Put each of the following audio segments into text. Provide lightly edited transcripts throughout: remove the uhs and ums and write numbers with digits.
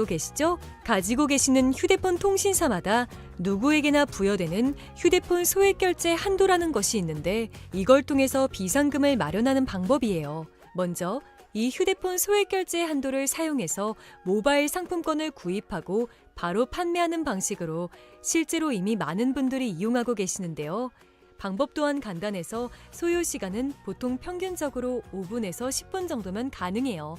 계시죠? 가지고 계시는 휴대폰 통신사마다 누구에게나 부여되는 휴대폰 소액 결제 한도라는 것이 있는데 이걸 통해서 비상금을 마련하는 방법이에요. 먼저 이 휴대폰 소액 결제 한도를 사용해서 모바일 상품권을 구입하고 바로 판매하는 방식으로 실제로 이미 많은 분들이 이용하고 계시는데요. 방법 또한 간단해서 소요 시간은 보통 평균적으로 5분에서 10분 정도면 가능해요.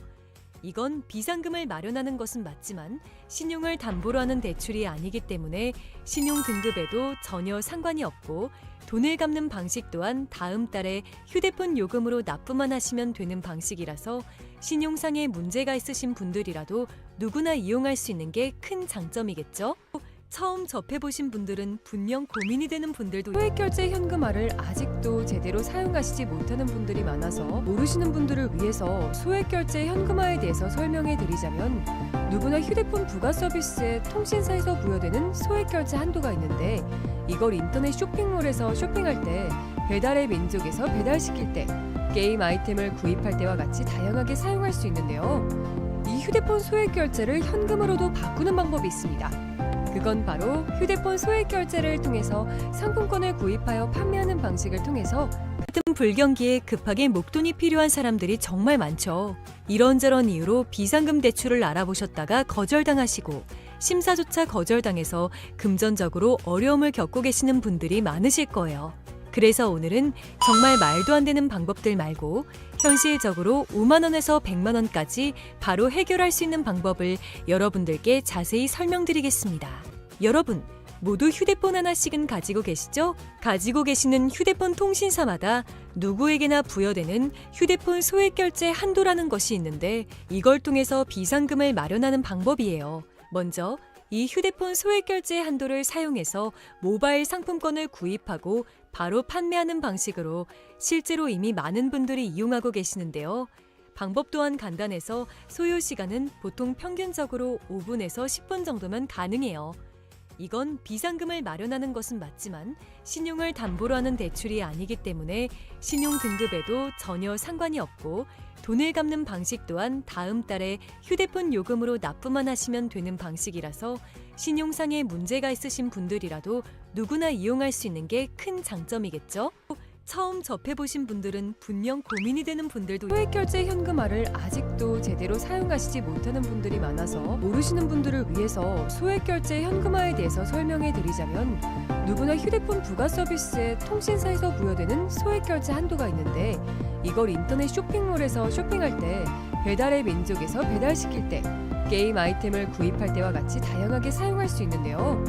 이건 비상금을 마련하는 것은 맞지만 신용을 담보로 하는 대출이 아니기 때문에 신용 등급에도 전혀 상관이 없고 돈을 갚는 방식 또한 다음 달에 휴대폰 요금으로 납부만 하시면 되는 방식이라서 신용상에 문제가 있으신 분들이라도 누구나 이용할 수 있는 게 큰 장점이겠죠? 처음 접해보신 분들은 분명 고민이 되는 분들도 소액결제 현금화를 아직도 제대로 사용하시지 못하는 분들이 많아서 모르시는 분들을 위해서 소액결제 현금화에 대해서 설명해 드리자면 누구나 휴대폰 부가 서비스에 통신사에서 부여되는 소액결제 한도가 있는데 이걸 인터넷 쇼핑몰에서 쇼핑할 때 배달의 민족에서 배달시킬 때 게임 아이템을 구입할 때와 같이 다양하게 사용할 수 있는데요. 이 휴대폰 소액결제를 현금으로도 바꾸는 방법이 있습니다. 그건 바로 휴대폰 소액 결제를 통해서 상품권을 구입하여 판매하는 방식을 통해서 같은 불경기에 급하게 목돈이 필요한 사람들이 정말 많죠. 이런저런 이유로 비상금 대출을 알아보셨다가 거절당하시고 심사조차 거절당해서 금전적으로 어려움을 겪고 계시는 분들이 많으실 거예요. 그래서 오늘은 정말 말도 안 되는 방법들 말고 현실적으로 5만 원에서 100만 원까지 바로 해결할 수 있는 방법을 여러분들께 자세히 설명드리겠습니다. 여러분, 모두 휴대폰 하나씩은 가지고 계시죠? 가지고 계시는 휴대폰 통신사마다 누구에게나 부여되는 휴대폰 소액 결제 한도라는 것이 있는데 이걸 통해서 비상금을 마련하는 방법이에요. 먼저 이 휴대폰 소액 결제 한도를 사용해서 모바일 상품권을 구입하고 바로 판매하는 방식으로 실제로 이미 많은 분들이 이용하고 계시는데요. 방법 또한 간단해서 소요 시간은 보통 평균적으로 5분에서 10분 정도면 가능해요. 이건 비상금을 마련하는 것은 맞지만 신용을 담보로 하는 대출이 아니기 때문에 신용 등급에도 전혀 상관이 없고 돈을 갚는 방식 또한 다음 달에 휴대폰 요금으로 납부만 하시면 되는 방식이라서 신용상에 문제가 있으신 분들이라도 누구나 이용할 수 있는 게 큰 장점이겠죠? 처음 접해보신 분들은 분명 고민이 되는 분들도 소액결제 현금화를 아직도 제대로 사용하시지 못하는 분들이 많아서 모르시는 분들을 위해서 소액결제 현금화에 대해서 설명해 드리자면 누구나 휴대폰 부가 서비스에 통신사에서 부여되는 소액결제 한도가 있는데 이걸 인터넷 쇼핑몰에서 쇼핑할 때 배달의 민족에서 배달시킬 때 게임 아이템을 구입할 때와 같이 다양하게 사용할 수 있는데요.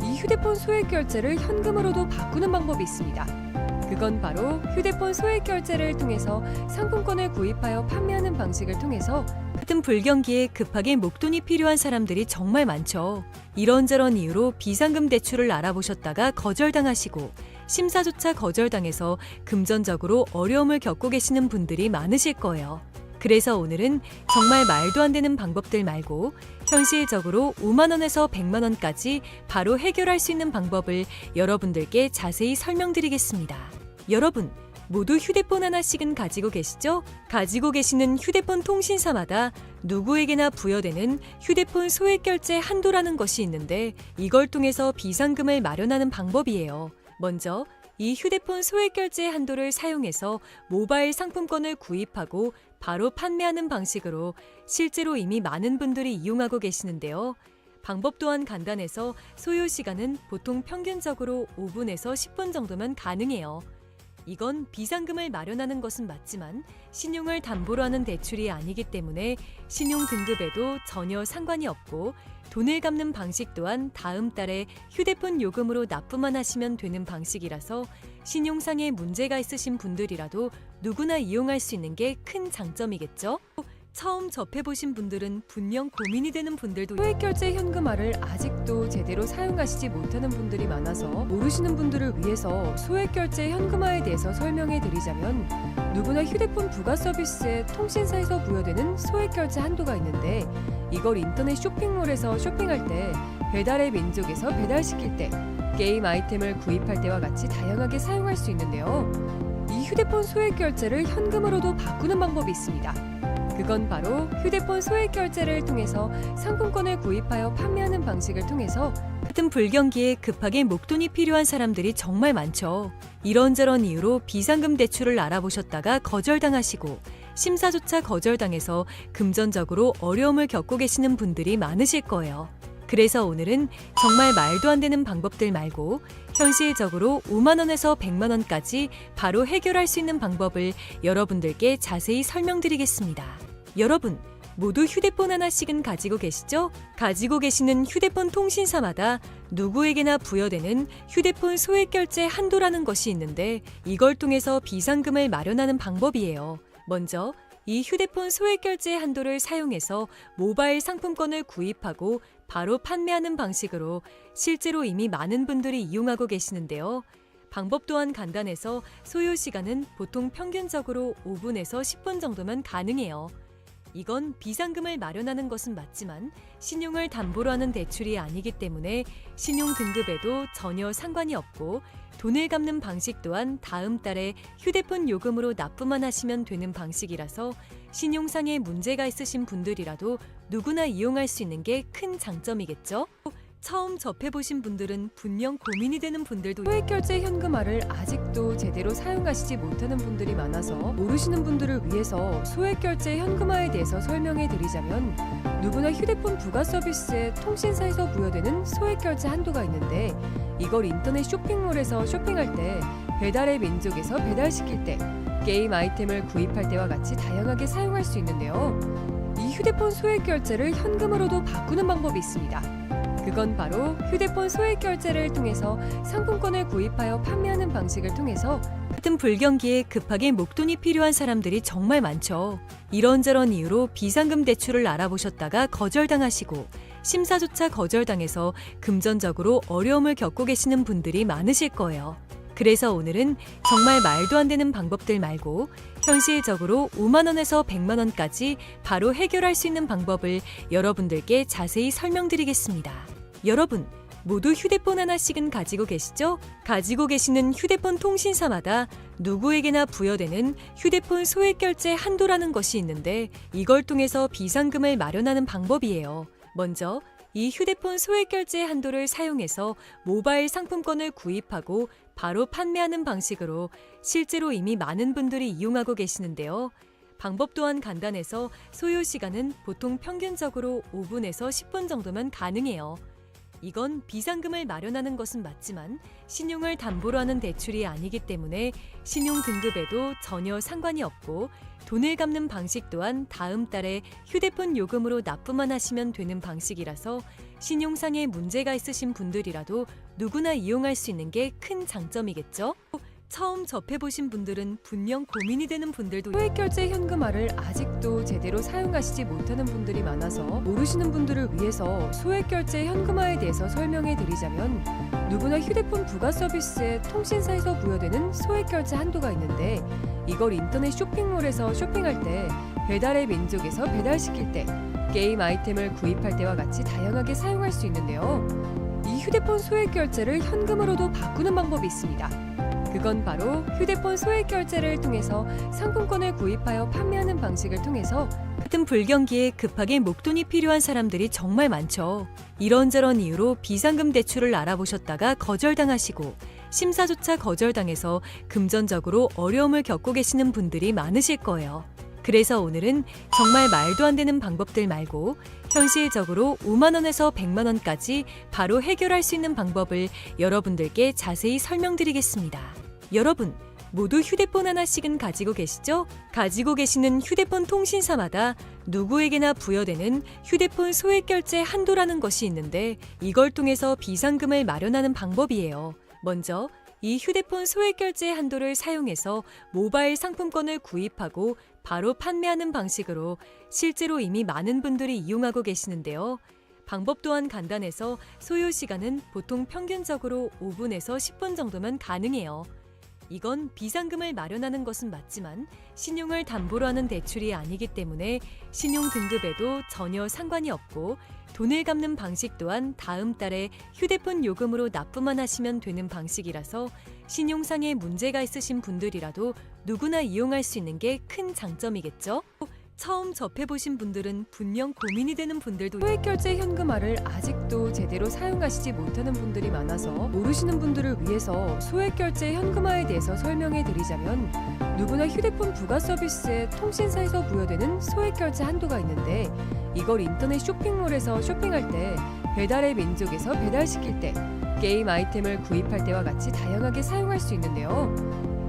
이 휴대폰 소액결제를 현금으로도 바꾸는 방법이 있습니다. 그건 바로 휴대폰 소액 결제를 통해서 상품권을 구입하여 판매하는 방식을 통해서 같은 불경기에 급하게 목돈이 필요한 사람들이 정말 많죠. 이런저런 이유로 비상금 대출을 알아보셨다가 거절당하시고 심사조차 거절당해서 금전적으로 어려움을 겪고 계시는 분들이 많으실 거예요. 그래서 오늘은 정말 말도 안 되는 방법들 말고 현실적으로 5만 원에서 100만 원까지 바로 해결할 수 있는 방법을 여러분들께 자세히 설명드리겠습니다. 여러분, 모두 휴대폰 하나씩은 가지고 계시죠? 가지고 계시는 휴대폰 통신사마다 누구에게나 부여되는 휴대폰 소액 결제 한도라는 것이 있는데 이걸 통해서 비상금을 마련하는 방법이에요. 먼저 이 휴대폰 소액 결제 한도를 사용해서 모바일 상품권을 구입하고 바로 판매하는 방식으로 실제로 이미 많은 분들이 이용하고 계시는데요. 방법 또한 간단해서 소요 시간은 보통 평균적으로 5분에서 10분 정도면 가능해요. 이건 비상금을 마련하는 것은 맞지만 신용을 담보로 하는 대출이 아니기 때문에 신용 등급에도 전혀 상관이 없고 돈을 갚는 방식 또한 다음 달에 휴대폰 요금으로 납부만 하시면 되는 방식이라서 신용상에 문제가 있으신 분들이라도 누구나 이용할 수 있는 게 큰 장점이겠죠? 처음 접해보신 분들은 분명 고민이 되는 분들도 소액결제 현금화를 아직도 제대로 사용하시지 못하는 분들이 많아서 모르시는 분들을 위해서 소액결제 현금화에 대해서 설명해 드리자면 누구나 휴대폰 부가 서비스에 통신사에서 부여되는 소액결제 한도가 있는데 이걸 인터넷 쇼핑몰에서 쇼핑할 때 배달의 민족에서 배달시킬 때 게임 아이템을 구입할 때와 같이 다양하게 사용할 수 있는데요. 이 휴대폰 소액결제를 현금으로도 바꾸는 방법이 있습니다. 그건 바로 휴대폰 소액 결제를 통해서 상품권을 구입하여 판매하는 방식을 통해서 같은 불경기에 급하게 목돈이 필요한 사람들이 정말 많죠. 이런저런 이유로 비상금 대출을 알아보셨다가 거절당하시고 심사조차 거절당해서 금전적으로 어려움을 겪고 계시는 분들이 많으실 거예요. 그래서 오늘은 정말 말도 안 되는 방법들 말고 현실적으로 5만 원에서 100만 원까지 바로 해결할 수 있는 방법을 여러분들께 자세히 설명드리겠습니다. 여러분, 모두 휴대폰 하나씩은 가지고 계시죠? 가지고 계시는 휴대폰 통신사마다 누구에게나 부여되는 휴대폰 소액 결제 한도라는 것이 있는데 이걸 통해서 비상금을 마련하는 방법이에요. 먼저 이 휴대폰 소액 결제 한도를 사용해서 모바일 상품권을 구입하고 바로 판매하는 방식으로 실제로 이미 많은 분들이 이용하고 계시는데요. 방법 또한 간단해서 소요 시간은 보통 평균적으로 5분에서 10분 정도면 가능해요. 이건 비상금을 마련하는 것은 맞지만 신용을 담보로 하는 대출이 아니기 때문에 신용 등급에도 전혀 상관이 없고 돈을 갚는 방식 또한 다음 달에 휴대폰 요금으로 납부만 하시면 되는 방식이라서 신용상에 문제가 있으신 분들이라도 누구나 이용할 수 있는 게 큰 장점이겠죠? 처음 접해보신 분들은 분명 고민이 되는 분들도 소액 결제 현금화를 아직도 제대로 사용하시지 못하는 분들이 많아서 모르시는 분들을 위해서 소액 결제 현금화에 대해서 설명해 드리자면 누구나 휴대폰 부가 서비스에 통신사에서 부여되는 소액 결제 한도가 있는데 이걸 인터넷 쇼핑몰에서 쇼핑할 때 배달의 민족에서 배달시킬 때 게임 아이템을 구입할 때와 같이 다양하게 사용할 수 있는데요. 이 휴대폰 소액 결제를 현금으로도 바꾸는 방법이 있습니다. 그건 바로 휴대폰 소액 결제를 통해서 상품권을 구입하여 판매하는 방식을 통해서 같은 불경기에 급하게 목돈이 필요한 사람들이 정말 많죠. 이런저런 이유로 비상금 대출을 알아보셨다가 거절당하시고 심사조차 거절당해서 금전적으로 어려움을 겪고 계시는 분들이 많으실 거예요. 그래서 오늘은 정말 말도 안 되는 방법들 말고 현실적으로 5만 원에서 100만 원까지 바로 해결할 수 있는 방법을 여러분들께 자세히 설명드리겠습니다. 여러분, 모두 휴대폰 하나씩은 가지고 계시죠? 가지고 계시는 휴대폰 통신사마다 누구에게나 부여되는 휴대폰 소액 결제 한도라는 것이 있는데 이걸 통해서 비상금을 마련하는 방법이에요. 먼저 이 휴대폰 소액 결제 한도를 사용해서 모바일 상품권을 구입하고 바로 판매하는 방식으로 실제로 이미 많은 분들이 이용하고 계시는데요. 방법 또한 간단해서 소요 시간은 보통 평균적으로 5분에서 10분 정도면 가능해요. 이건 비상금을 마련하는 것은 맞지만 신용을 담보로 하는 대출이 아니기 때문에 신용 등급에도 전혀 상관이 없고 돈을 갚는 방식 또한 다음 달에 휴대폰 요금으로 납부만 하시면 되는 방식이라서 신용상에 문제가 있으신 분들이라도 누구나 이용할 수 있는 게 큰 장점이겠죠? 처음 접해보신 분들은 분명 고민이 되는 분들도 소액 결제 현금화를 아직도 제대로 사용하시지 못하는 분들이 많아서 모르시는 분들을 위해서 소액 결제 현금화에 대해서 설명해 드리자면 누구나 휴대폰 부가 서비스에 통신사에서 부여되는 소액 결제 한도가 있는데 이걸 인터넷 쇼핑몰에서 쇼핑할 때 배달의 민족에서 배달시킬 때 게임 아이템을 구입할 때와 같이 다양하게 사용할 수 있는데요. 이 휴대폰 소액 결제를 현금으로도 바꾸는 방법이 있습니다. 그건 바로 휴대폰 소액 결제를 통해서 상품권을 구입하여 판매하는 방식을 통해서 같은 불경기에 급하게 목돈이 필요한 사람들이 정말 많죠. 이런저런 이유로 비상금 대출을 알아보셨다가 거절당하시고 심사조차 거절당해서 금전적으로 어려움을 겪고 계시는 분들이 많으실 거예요. 그래서 오늘은 정말 말도 안 되는 방법들 말고 현실적으로 5만 원에서 100만 원까지 바로 해결할 수 있는 방법을 여러분들께 자세히 설명드리겠습니다. 여러분, 모두 휴대폰 하나씩은 가지고 계시죠? 가지고 계시는 휴대폰 통신사마다 누구에게나 부여되는 휴대폰 소액 결제 한도라는 것이 있는데 이걸 통해서 비상금을 마련하는 방법이에요. 먼저 이 휴대폰 소액 결제 한도를 사용해서 모바일 상품권을 구입하고 바로 판매하는 방식으로 실제로 이미 많은 분들이 이용하고 계시는데요. 방법 또한 간단해서 소요 시간은 보통 평균적으로 5분에서 10분 정도면 가능해요. 이건 비상금을 마련하는 것은 맞지만 신용을 담보로 하는 대출이 아니기 때문에 신용 등급에도 전혀 상관이 없고 돈을 갚는 방식 또한 다음 달에 휴대폰 요금으로 납부만 하시면 되는 방식이라서 신용상에 문제가 있으신 분들이라도 누구나 이용할 수 있는 게 큰 장점이겠죠? 처음 접해보신 분들은 분명 고민이 되는 분들도 소액결제 현금화를 아직도 제대로 사용하시지 못하는 분들이 많아서 모르시는 분들을 위해서 소액결제 현금화에 대해서 설명해 드리자면, 누구나 휴대폰 부가 서비스에 통신사에서 부여되는 소액결제 한도가 있는데, 이걸 인터넷 쇼핑몰에서 쇼핑할 때, 배달의 민족에서 배달시킬 때, 게임 아이템을 구입할 때와 같이 다양하게 사용할 수 있는데요.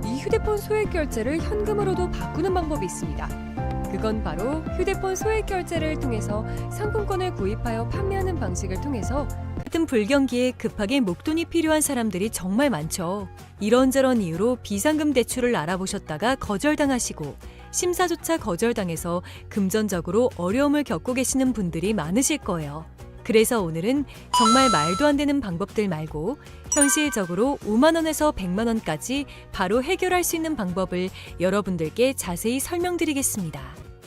이 휴대폰 소액결제를 현금으로도 바꾸는 방법이 있습니다. 그건 바로 휴대폰 소액결제를 통해서 상품권을 구입하여 판매하는 방식을 통해서 같은 불경기에 급하게 목돈이 필요한 사람들이 정말 많죠. 이런저런 이유로 비상금 대출을 알아보셨다가 거절당하시고 심사조차 거절당해서 금전적으로 어려움을 겪고 계시는 분들이 많으실 거예요. 그래서 오늘은 정말 말도 안 되는 방법들 말고 현실적으로 5만 원에서 100만 원까지 바로 해결할 수 있는 방법을 여러분들께 자세히 설명드리겠습니다.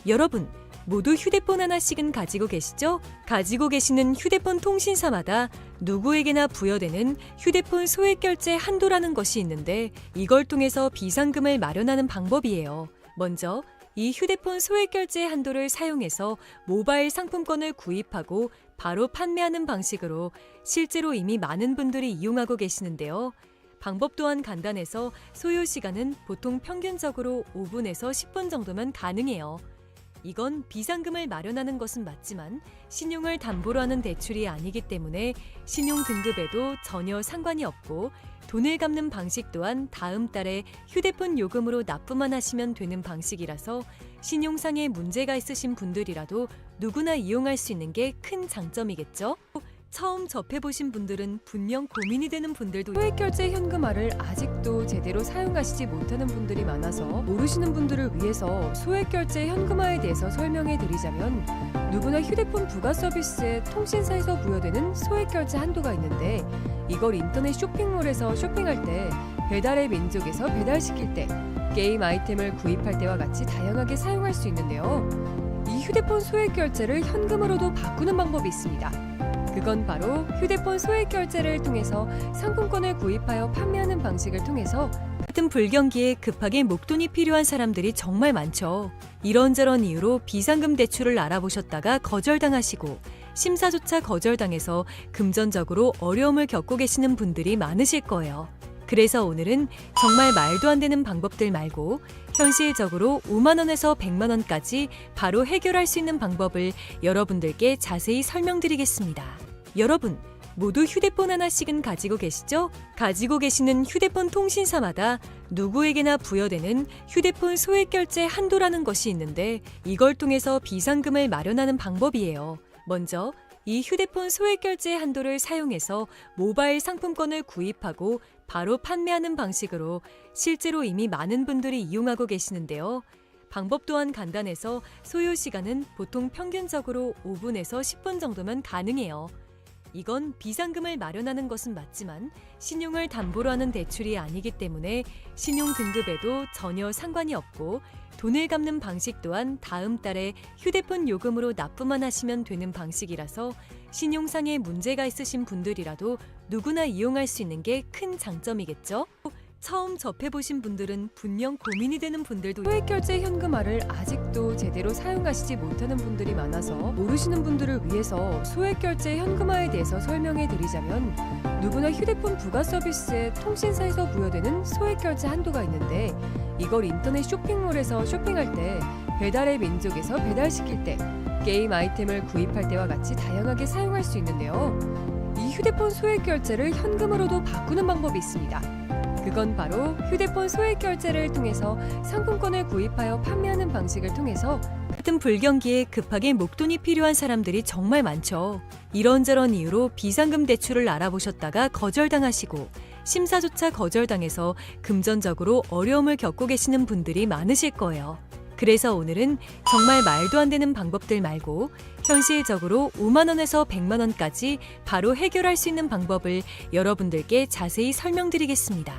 여러분, 모두 휴대폰 하나씩은 가지고 계시죠? 가지고 계시는 휴대폰 통신사마다 누구에게나 부여되는 휴대폰 소액결제 한도라는 것이 있는데, 이걸 통해서 비상금을 마련하는 방법이에요. 먼저 이 휴대폰 소액결제 한도를 사용해서 모바일 상품권을 구입하고 바로 판매하는 방식으로 실제로 이미 많은 분들이 이용하고 계시는데요. 방법 또한 간단해서 소요 시간은 보통 평균적으로 5분에서 10분 정도면 가능해요. 이건 비상금을 마련하는 것은 맞지만 신용을 담보로 하는 대출이 아니기 때문에 신용 등급에도 전혀 상관이 없고, 돈을 갚는 방식 또한 다음 달에 휴대폰 요금으로 납부만 하시면 되는 방식이라서 신용상의 문제가 있으신 분들이라도 누구나 이용할 수 있는 게 큰 장점이겠죠? 처음 접해보신 분들은 분명 고민이 되는 분들도 소액결제 현금화를 아직도 제대로 사용하시지 못하는 분들이 많아서 모르시는 분들을 위해서 소액결제 현금화에 대해서 설명해 드리자면, 누구나 휴대폰 부가 서비스에 통신사에서 부여되는 소액결제 한도가 있는데, 이걸 인터넷 쇼핑몰에서 쇼핑할 때, 배달의 민족에서 배달시킬 때, 게임 아이템을 구입할 때와 같이 다양하게 사용할 수 있는데요. 이 휴대폰 소액결제를 현금으로도 바꾸는 방법이 있습니다. 그건 바로 휴대폰 소액결제를 통해서 상품권을 구입하여 판매하는 방식을 통해서 같은 불경기에 급하게 목돈이 필요한 사람들이 정말 많죠. 이런저런 이유로 비상금 대출을 알아보셨다가 거절당하시고 심사조차 거절당해서 금전적으로 어려움을 겪고 계시는 분들이 많으실 거예요. 그래서 오늘은 정말 말도 안 되는 방법들 말고 현실적으로 5만 원에서 100만 원까지 바로 해결할 수 있는 방법을 여러분들께 자세히 설명드리겠습니다. 여러분, 모두 휴대폰 하나씩은 가지고 계시죠? 가지고 계시는 휴대폰 통신사마다 누구에게나 부여되는 휴대폰 소액결제 한도라는 것이 있는데, 이걸 통해서 비상금을 마련하는 방법이에요. 먼저 이 휴대폰 소액결제 한도를 사용해서 모바일 상품권을 구입하고 바로 판매하는 방식으로 실제로 이미 많은 분들이 이용하고 계시는데요. 방법 또한 간단해서 소요 시간은 보통 평균적으로 5분에서 10분 정도면 가능해요. 이건 비상금을 마련하는 것은 맞지만 신용을 담보로 하는 대출이 아니기 때문에 신용 등급에도 전혀 상관이 없고, 돈을 갚는 방식 또한 다음 달에 휴대폰 요금으로 납부만 하시면 되는 방식이라서 신용상의 문제가 있으신 분들이라도 누구나 이용할 수 있는 게 큰 장점이겠죠? 처음 접해보신 분들은 분명 고민이 되는 분들도 소액결제 현금화를 아직도 제대로 사용하시지 못하는 분들이 많아서 모르시는 분들을 위해서 소액결제 현금화에 대해서 설명해 드리자면, 누구나 휴대폰 부가 서비스에 통신사에서 부여되는 소액결제 한도가 있는데, 이걸 인터넷 쇼핑몰에서 쇼핑할 때, 배달의 민족에서 배달시킬 때, 게임 아이템을 구입할 때와 같이 다양하게 사용할 수 있는데요. 이 휴대폰 소액결제를 현금으로도 바꾸는 방법이 있습니다. 그건 바로 휴대폰 소액결제를 통해서 상품권을 구입하여 판매하는 방식을 통해서 같은 불경기에 급하게 목돈이 필요한 사람들이 정말 많죠. 이런저런 이유로 비상금 대출을 알아보셨다가 거절당하시고 심사조차 거절당해서 금전적으로 어려움을 겪고 계시는 분들이 많으실 거예요. 그래서 오늘은 정말 말도 안 되는 방법들 말고 현실적으로 5만 원에서 100만 원까지 바로 해결할 수 있는 방법을 여러분들께 자세히 설명드리겠습니다.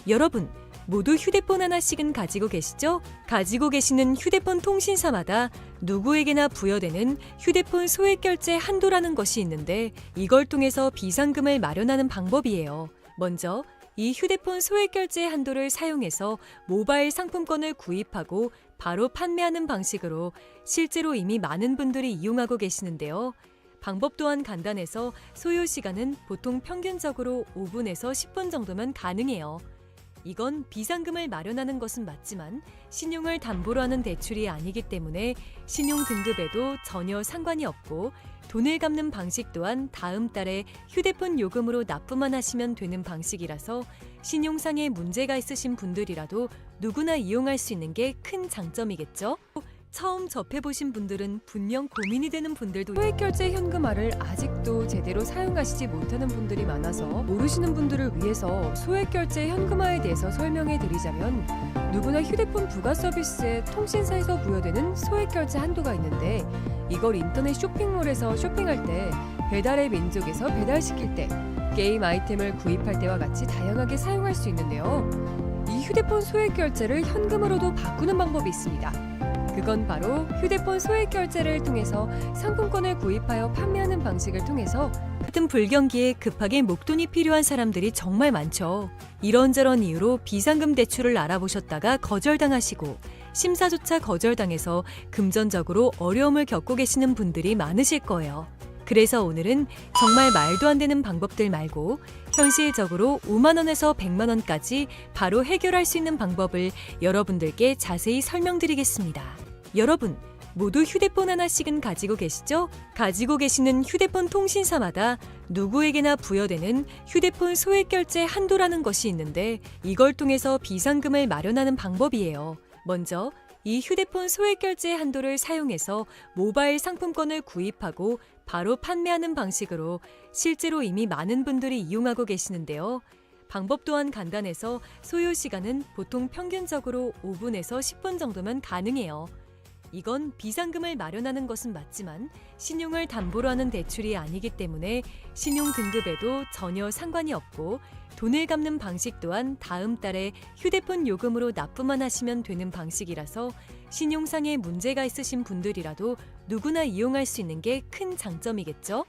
여러분, 모두 휴대폰 하나씩은 가지고 계시죠? 가지고 계시는 휴대폰 통신사마다 누구에게나 부여되는 휴대폰 소액결제 한도라는 것이 있는데, 이걸 통해서 비상금을 마련하는 방법이에요. 먼저 이 휴대폰 소액결제 한도를 사용해서 모바일 상품권을 구입하고 바로 판매하는 방식으로 실제로 이미 많은 분들이 이용하고 계시는데요. 방법 또한 간단해서 소요 시간은 보통 평균적으로 5분에서 10분 정도면 가능해요. 이건 비상금을 마련하는 것은 맞지만 신용을 담보로 하는 대출이 아니기 때문에 신용 등급에도 전혀 상관이 없고 돈을 갚는 방식 또한 다음 달에 휴대폰 요금으로 납부만 하시면 되는 방식이라서 신용상에 문제가 있으신 분들이라도 누구나 이용할 수 있는 게 큰 장점이겠죠? 처음 접해보신 분들은 분명 고민이 되는 분들도 소액결제 현금화를 아직도 제대로 사용하시지 못하는 분들이 많아서 모르시는 분들을 위해서 소액결제 현금화에 대해서 설명해 드리자면 누구나 휴대폰 부가 서비스에 통신사에서 부여되는 소액결제 한도가 있는데 이걸 인터넷 쇼핑몰에서 쇼핑할 때 배달의 민족에서 배달시킬 때 게임 아이템을 구입할 때와 같이 다양하게 사용할 수 있는데요. 이 휴대폰 소액결제를 현금으로도 바꾸는 방법이 있습니다. 그건 바로 휴대폰 소액결제를 통해서 상품권을 구입하여 판매하는 방식을 통해서 같은 불경기에 급하게 목돈이 필요한 사람들이 정말 많죠. 이런저런 이유로 비상금 대출을 알아보셨다가 거절당하시고 심사조차 거절당해서 금전적으로 어려움을 겪고 계시는 분들이 많으실 거예요. 그래서 오늘은 정말 말도 안 되는 방법들 말고 현실적으로 5만 원에서 100만 원까지 바로 해결할 수 있는 방법을 여러분들께 자세히 설명드리겠습니다. 여러분, 모두 휴대폰 하나씩은 가지고 계시죠? 가지고 계시는 휴대폰 통신사마다 누구에게나 부여되는 휴대폰 소액결제 한도라는 것이 있는데 이걸 통해서 비상금을 마련하는 방법이에요. 먼저 이 휴대폰 소액결제 한도를 사용해서 모바일 상품권을 구입하고 바로 판매하는 방식으로 실제로 이미 많은 분들이 이용하고 계시는데요. 방법 또한 간단해서 소요 시간은 보통 평균적으로 5분에서 10분 정도면 가능해요. 이건 비상금을 마련하는 것은 맞지만 신용을 담보로 하는 대출이 아니기 때문에 신용 등급에도 전혀 상관이 없고 돈을 갚는 방식 또한 다음 달에 휴대폰 요금으로 납부만 하시면 되는 방식이라서 신용상에 문제가 있으신 분들이라도 누구나 이용할 수 있는 게 큰 장점이겠죠?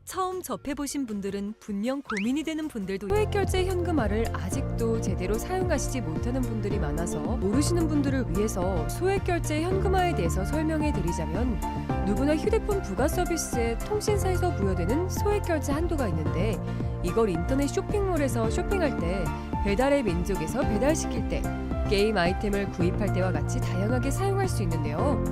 처음 접해보신 분들은 분명 고민이 되는 분들도 소액결제 현금화를 아직도 제대로 사용하시지 못하는 분들이 많아서 모르시는 분들을 위해서 소액결제 현금화에 대해서 설명해 드리자면 누구나 휴대폰 부가 서비스에 통신사에서 부여되는 소액결제 한도가 있는데 이걸 인터넷 쇼핑몰에서 쇼핑할 때 배달의 민족에서 배달시킬 때 게임 아이템을 구입할 때와 같이 다양하게 사용할 수 있는데요.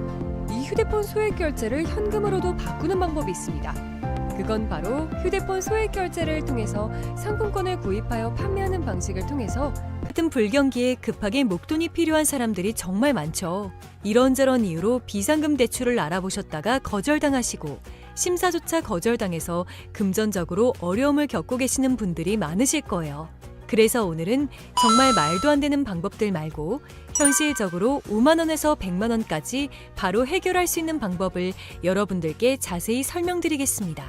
이 휴대폰 소액결제를 현금으로도 바꾸는 방법이 있습니다. 그건 바로 휴대폰 소액결제를 통해서 상품권을 구입하여 판매하는 방식을 통해서 같은 불경기에 급하게 목돈이 필요한 사람들이 정말 많죠. 이런저런 이유로 비상금 대출을 알아보셨다가 거절당하시고 심사조차 거절당해서 금전적으로 어려움을 겪고 계시는 분들이 많으실 거예요. 그래서 오늘은 정말 말도 안 되는 방법들 말고 현실적으로 5만 원에서 100만 원까지 바로 해결할 수 있는 방법을 여러분들께 자세히 설명드리겠습니다.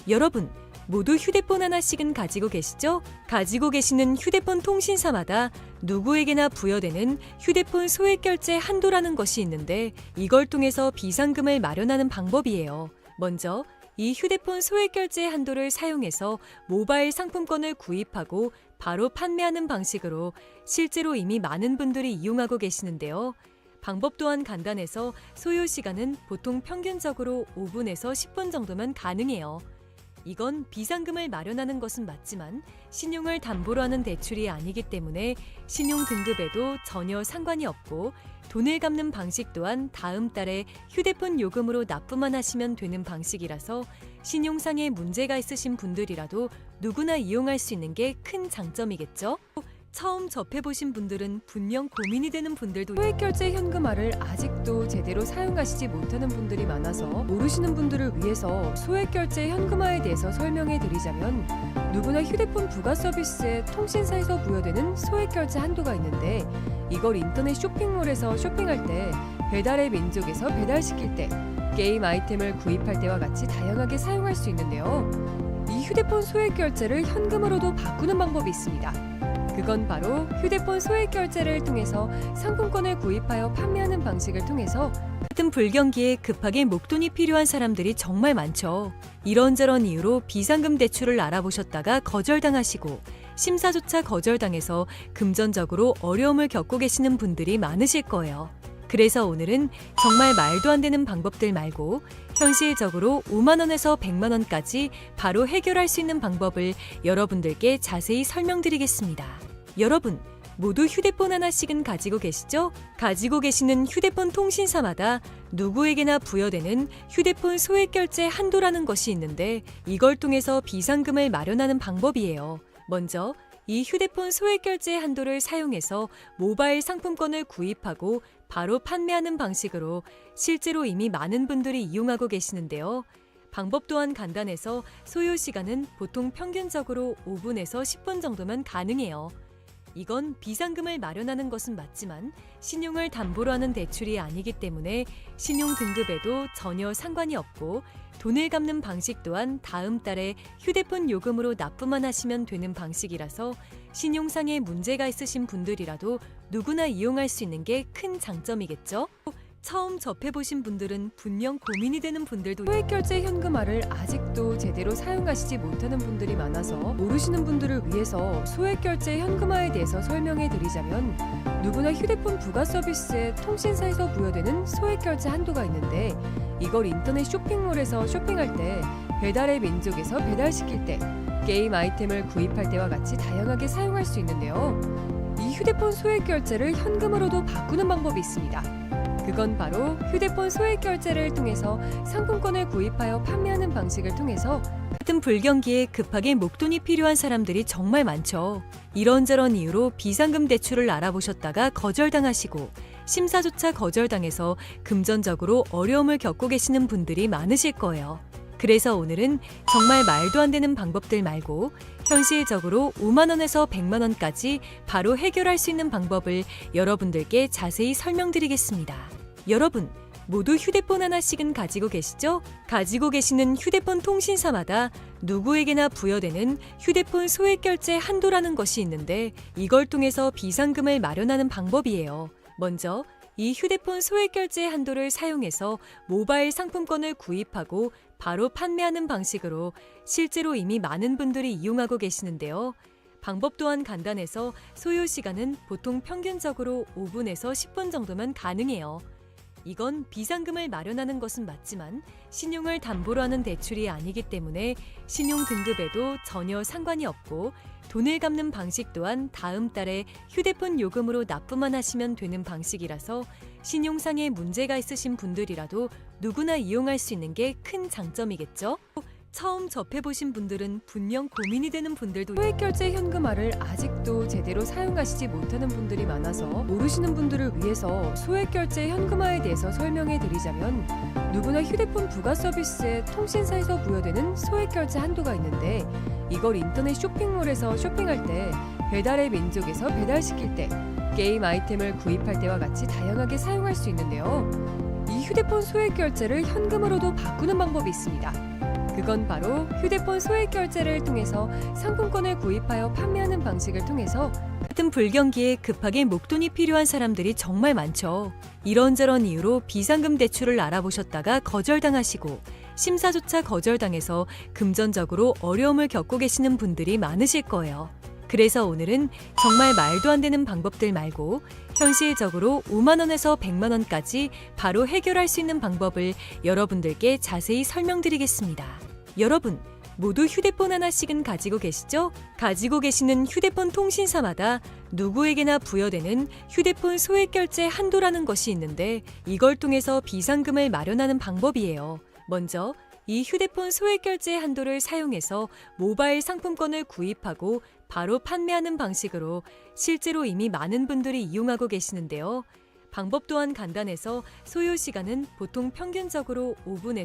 여러분, 모두 휴대폰 하나씩은 가지고 계시죠? 가지고 계시는 휴대폰 통신사마다 누구에게나 부여되는 휴대폰 소액결제 한도라는 것이 있는데 이걸 통해서 비상금을 마련하는 방법이에요. 먼저 이 휴대폰 소액결제 한도를 사용해서 모바일 상품권을 구입하고 바로 판매하는 방식으로 실제로 이미 많은 분들이 이용하고 계시는데요. 방법 또한 간단해서 소요 시간은 보통 평균적으로 5분에서 10분 정도면 가능해요. 이건 비상금을 마련하는 것은 맞지만 신용을 담보로 하는 대출이 아니기 때문에 신용 등급에도 전혀 상관이 없고 돈을 갚는 방식 또한 다음 달에 휴대폰 요금으로 납부만 하시면 되는 방식이라서 신용상에 문제가 있으신 분들이라도 누구나 이용할 수 있는 게 큰 장점이겠죠? 처음 접해보신 분들은 분명 고민이 되는 분들도 소액결제 현금화를 아직도 제대로 사용하시지 못하는 분들이 많아서 모르시는 분들을 위해서 소액결제 현금화에 대해서 설명해 드리자면 누구나 휴대폰 부가 서비스에 통신사에서 부여되는 소액결제 한도가 있는데 이걸 인터넷 쇼핑몰에서 쇼핑할 때 배달의 민족에서 배달시킬 때 게임 아이템을 구입할 때와 같이 다양하게 사용할 수 있는데요. 이 휴대폰 소액결제를 현금으로도 바꾸는 방법이 있습니다. 그건 바로 휴대폰 소액결제를 통해서 상품권을 구입하여 판매하는 방식을 통해서 같은 불경기에 급하게 목돈이 필요한 사람들이 정말 많죠. 이런저런 이유로 비상금 대출을 알아보셨다가 거절당하시고 심사조차 거절당해서 금전적으로 어려움을 겪고 계시는 분들이 많으실 거예요. 그래서 오늘은 정말 말도 안 되는 방법들 말고 현실적으로 5만 원에서 100만 원까지 바로 해결할 수 있는 방법을 여러분들께 자세히 설명드리겠습니다. 여러분, 모두 휴대폰 하나씩은 가지고 계시죠? 가지고 계시는 휴대폰 통신사마다 누구에게나 부여되는 휴대폰 소액결제 한도라는 것이 있는데 이걸 통해서 비상금을 마련하는 방법이에요. 먼저 이 휴대폰 소액결제 한도를 사용해서 모바일 상품권을 구입하고 바로 판매하는 방식으로 실제로 이미 많은 분들이 이용하고 계시는데요. 방법 또한 간단해서 소요 시간은 보통 평균적으로 5분에서 10분 정도면 가능해요. 이건 비상금을 마련하는 것은 맞지만 신용을 담보로 하는 대출이 아니기 때문에 신용 등급에도 전혀 상관이 없고 돈을 갚는 방식 또한 다음 달에 휴대폰 요금으로 납부만 하시면 되는 방식이라서 신용상에 문제가 있으신 분들이라도 누구나 이용할 수 있는 게 큰 장점이겠죠? 처음 접해보신 분들은 분명 고민이 되는 분들도 소액결제 현금화를 아직도 제대로 사용하시지 못하는 분들이 많아서 모르시는 분들을 위해서 소액결제 현금화에 대해서 설명해 드리자면 누구나 휴대폰 부가 서비스에 통신사에서 부여되는 소액결제 한도가 있는데 이걸 인터넷 쇼핑몰에서 쇼핑할 때 배달의 민족에서 배달시킬 때 게임 아이템을 구입할 때와 같이 다양하게 사용할 수 있는데요. 이 휴대폰 소액결제를 현금으로도 바꾸는 방법이 있습니다. 그건 바로 휴대폰 소액결제를 통해서 상품권을 구입하여 판매하는 방식을 통해서 같은 불경기에 급하게 목돈이 필요한 사람들이 정말 많죠. 이런저런 이유로 비상금 대출을 알아보셨다가 거절당하시고 심사조차 거절당해서 금전적으로 어려움을 겪고 계시는 분들이 많으실 거예요. 그래서 오늘은 정말 말도 안 되는 방법들 말고 현실적으로 5만 원에서 100만 원까지 바로 해결할 수 있는 방법을 여러분들께 자세히 설명드리겠습니다. 여러분, 모두 휴대폰 하나씩은 가지고 계시죠? 가지고 계시는 휴대폰 통신사마다 누구에게나 부여되는 휴대폰 소액결제 한도라는 것이 있는데 이걸 통해서 비상금을 마련하는 방법이에요. 먼저 이 휴대폰 소액결제 한도를 사용해서 모바일 상품권을 구입하고 바로 판매하는 방식으로 실제로 이미 많은 분들이 이용하고 계시는데요. 방법 또한 간단해서 소요 시간은 보통 평균적으로 5분에서 10분 정도면 가능해요. 이건 비상금을 마련하는 것은 맞지만 신용을 담보로 하는 대출이 아니기 때문에 신용 등급에도 전혀 상관이 없고 돈을 갚는 방식 또한 다음 달에 휴대폰 요금으로 납부만 하시면 되는 방식이라서 신용상에 문제가 있으신 분들이라도 누구나 이용할 수 있는 게 큰 장점이겠죠? 처음 접해보신 분들은 분명 고민이 되는 분들도 소액결제 현금화를 아직도 제대로 사용하시지 못하는 분들이 많아서 모르시는 분들을 위해서 소액결제 현금화에 대해서 설명해 드리자면 누구나 휴대폰 부가 서비스에 통신사에서 부여되는 소액결제 한도가 있는데 이걸 인터넷 쇼핑몰에서 쇼핑할 때 배달의 민족에서 배달시킬 때 게임 아이템을 구입할 때와 같이 다양하게 사용할 수 있는데요. 이 휴대폰 소액결제를 현금으로도 바꾸는 방법이 있습니다. 그건 바로 휴대폰 소액결제를 통해서 상품권을 구입하여 판매하는 방식을 통해서 같은 불경기에 급하게 목돈이 필요한 사람들이 정말 많죠. 이런저런 이유로 비상금 대출을 알아보셨다가 거절당하시고 심사조차 거절당해서 금전적으로 어려움을 겪고 계시는 분들이 많으실 거예요. 그래서 오늘은 정말 말도 안 되는 방법들 말고 현실적으로 5만 원에서 100만 원까지 바로 해결할 수 있는 방법을 여러분들께 자세히 설명드리겠습니다. 여러분, 모두 휴대폰 하나씩은 가지고 계시죠? 가지고 계시는 휴대폰 통신사마다 누구에게나 부여되는 휴대폰 소액결제 한도라는 것이 있는데 이걸 통해서 비상금을 마련하는 방법이에요. 먼저 이 휴대폰 소액결제 한도를 사용해서 모바일 상품권을 구입하고 바로 판매하는 방식으로 실제로 이미 많은 분들이 이용하고 계시는데요. 방법 또한 간단해서 소요 시간은 보통 평균적으로 5분에서